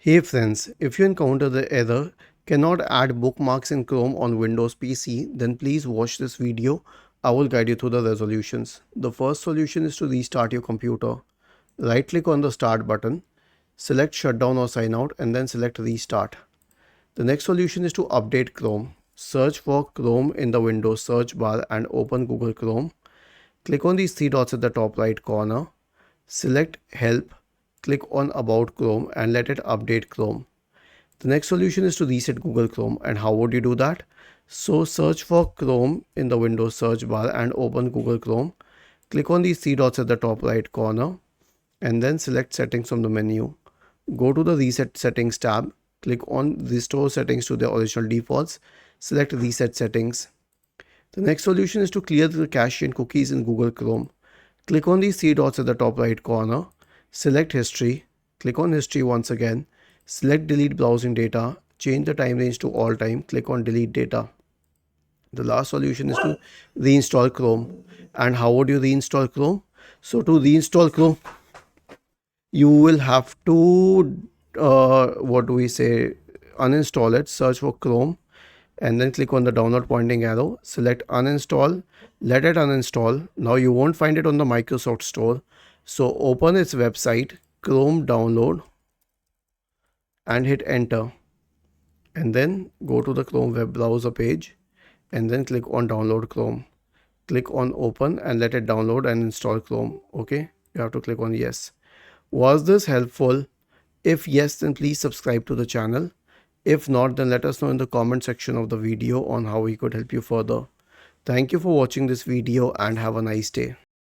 Hey friends, if you encounter the error cannot add bookmarks in Chrome on Windows PC, then please watch this video. I will guide you through the resolutions. The first solution is to restart your computer. Right click on the start button, select shutdown or sign out and then select restart. The next solution is to update Chrome. Search for Chrome in the Windows search bar and open Google Chrome. Click on these three dots at the top right corner. Select help. Click on About Chrome and let it update Chrome. The next solution is to reset Google Chrome. And how would you do that? So search for Chrome in the Windows search bar and open Google Chrome. Click on these three dots at the top right corner and then select settings from the menu. Go to the reset settings tab. Click on restore settings to their original defaults. Select reset settings. The next solution is to clear the cache and cookies in Google Chrome. Click on these three dots at the top right corner. Select history. Click on history once again. Select delete browsing data. Change the time range to all time. Click on delete data. The last solution is to reinstall Chrome. And how would you reinstall Chrome? So to reinstall Chrome, you will have to uninstall it. Search for Chrome and then click on the download pointing arrow. Select uninstall. Let it uninstall. Now you won't find it on the Microsoft Store. So open its website, Chrome download, and hit enter. And then go to the Chrome web browser page and then click on download Chrome. Click on open and let it download and install Chrome. Okay, you have to click on yes. Was this helpful? If yes, then please subscribe to the channel. If not, then let us know in the comment section of the video on how we could help you further. Thank you for watching this video and have a nice day.